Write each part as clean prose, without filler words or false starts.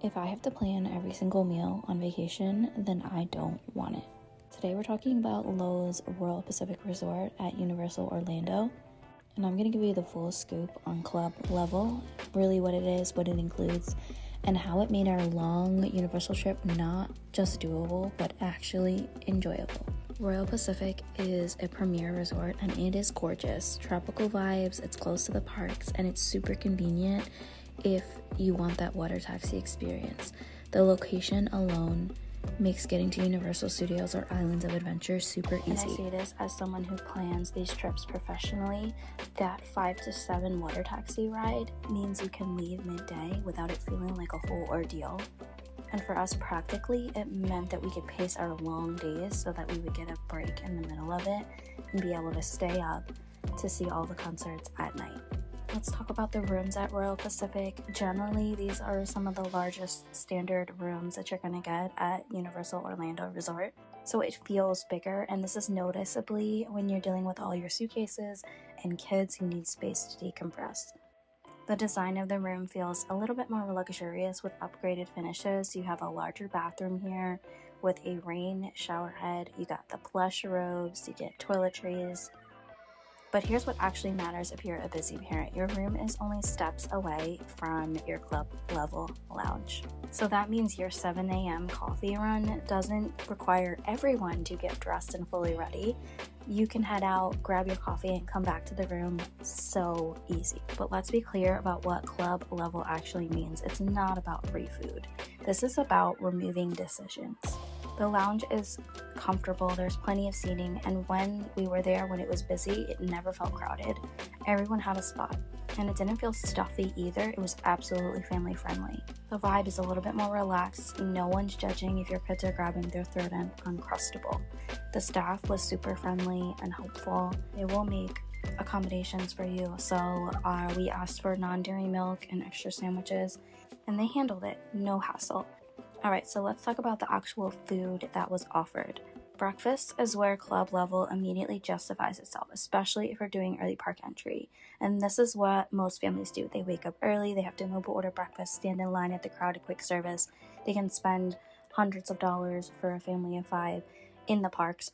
If I have to plan every single meal on vacation, then I don't want it. Today we're talking about Loews Royal Pacific Resort at Universal Orlando, and I'm going to give you the full scoop on club level, really what it is, what it includes, and how it made our long Universal trip not just doable, but actually enjoyable. Royal Pacific is a premier resort and it is gorgeous. Tropical vibes, it's close to the parks, and it's super convenient if you want that water taxi experience. The location alone makes getting to Universal Studios or Islands of Adventure super easy. And I say this as someone who plans these trips professionally. That 5 to 7 water taxi ride means you can leave midday without it feeling like a whole ordeal. And for us, practically, it meant that we could pace our long days so that we would get a break in the middle of it and be able to stay up to see all the concerts at night. Let's talk about the rooms at Royal Pacific. Generally, these are some of the largest standard rooms that you're going to get at Universal Orlando Resort. So it feels bigger, and this is noticeably when you're dealing with all your suitcases and kids who need space to decompress. The design of the room feels a little bit more luxurious with upgraded finishes. You have a larger bathroom here with a rain shower head. You got the plush robes, you get toiletries. But here's what actually matters if you're a busy parent. Your room is only steps away from your club level lounge. So that means your 7 a.m. coffee run doesn't require everyone to get dressed and fully ready. You can head out, grab your coffee, and come back to the room so easy. But let's be clear about what club level actually means. It's not about free food. This is about removing decisions. The lounge is comfortable, there's plenty of seating, and when we were there when it was busy, it never felt crowded. Everyone had a spot, and it didn't feel stuffy either. It was absolutely family friendly. The vibe is a little bit more relaxed. No one's judging if your kids are grabbing their third Uncrustable. The staff was super friendly and helpful. They will make accommodations for you. So we asked for non-dairy milk and extra sandwiches, and they handled it, no hassle. Alright, so let's talk about the actual food that was offered. Breakfast is where club level immediately justifies itself, especially if you're doing early park entry. And this is what most families do. They wake up early, they have to mobile order breakfast, stand in line at the crowded quick service. They can spend hundreds of dollars for a family of 5 in the parks,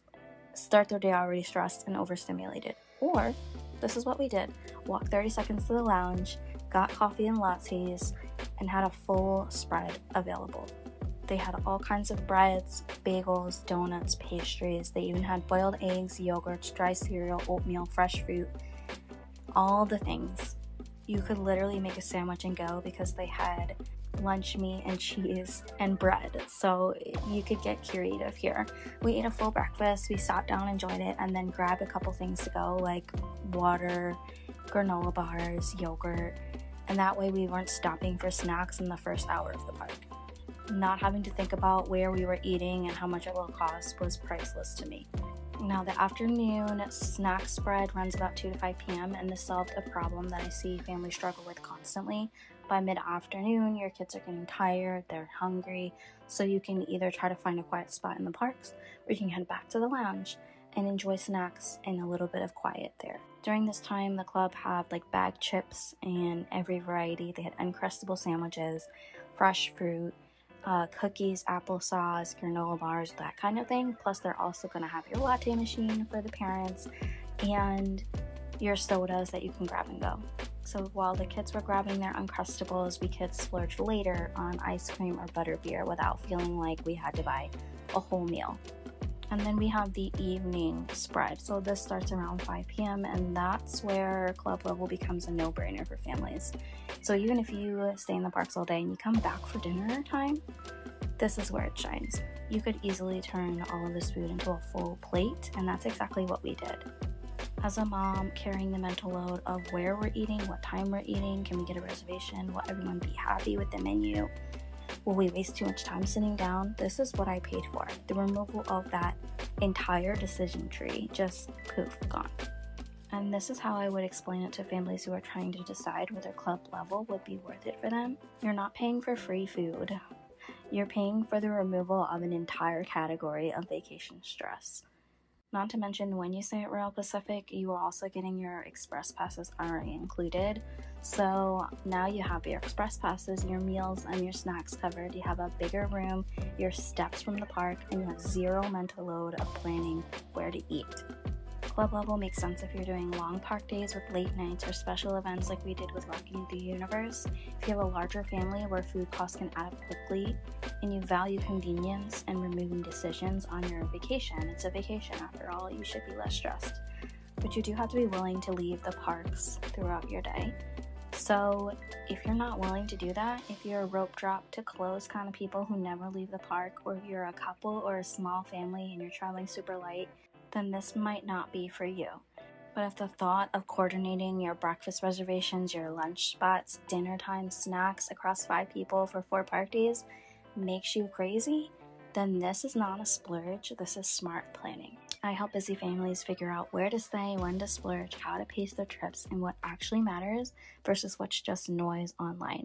start their day already stressed and overstimulated. Or, this is what we did. Walk 30 seconds to the lounge, got coffee and lattes, and had a full spread available. They had all kinds of breads, bagels, donuts, pastries. They even had boiled eggs, yogurts, dry cereal, oatmeal, fresh fruit, all the things. You could literally make a sandwich and go because they had lunch meat and cheese and bread. So you could get creative here. We ate a full breakfast, we sat down, enjoyed it, and then grabbed a couple things to go like water, granola bars, yogurt, and that way we weren't stopping for snacks in the first hour of the park. Not having to think about where we were eating and how much it will cost was priceless to me. Now, the afternoon snack spread runs about 2 to 5 p.m. and this solved a problem that I see families struggle with constantly. By mid-afternoon, your kids are getting tired, they're hungry, so you can either try to find a quiet spot in the parks or you can head back to the lounge and enjoy snacks and a little bit of quiet there. During this time, the club had like bag chips and every variety. They had Uncrustable sandwiches, fresh fruit, cookies, applesauce, granola bars, that kind of thing. Plus, they're also going to have your latte machine for the parents and your sodas that you can grab and go. So while the kids were grabbing their Uncrustables, we could splurge later on ice cream or butterbeer without feeling like we had to buy a whole meal. And then we have the evening spread. So this starts around 5 p.m. and that's where club level becomes a no-brainer for families. So even if you stay in the parks all day and you come back for dinner time, this is where it shines. You could easily turn all of this food into a full plate, and that's exactly what we did. As a mom, carrying the mental load of where we're eating, what time we're eating, can we get a reservation, will everyone be happy with the menu? Will we waste too much time sitting down? This is what I paid for. The removal of that entire decision tree, just poof, gone. And this is how I would explain it to families who are trying to decide whether club level would be worth it for them. You're not paying for free food. You're paying for the removal of an entire category of vacation stress. Not to mention, when you stay at Royal Pacific, you are also getting your express passes already included. So now you have your express passes, your meals, and your snacks covered. You have a bigger room, your steps from the park, and you have zero mental load of planning where to eat. Club level makes sense if you're doing long park days with late nights or special events like we did with Rocking the Universe. If you have a larger family where food costs can add up quickly and you value convenience and removing decisions on your vacation, it's a vacation after all, you should be less stressed. But you do have to be willing to leave the parks throughout your day. So if you're not willing to do that, if you're a rope drop to close kind of people who never leave the park, or if you're a couple or a small family and you're traveling super light, then this might not be for you. But if the thought of coordinating your breakfast reservations, your lunch spots, dinner time, snacks across 5 people for 4 park days makes you crazy, then this is not a splurge, this is smart planning. I help busy families figure out where to stay, when to splurge, how to pace their trips, and what actually matters versus what's just noise online.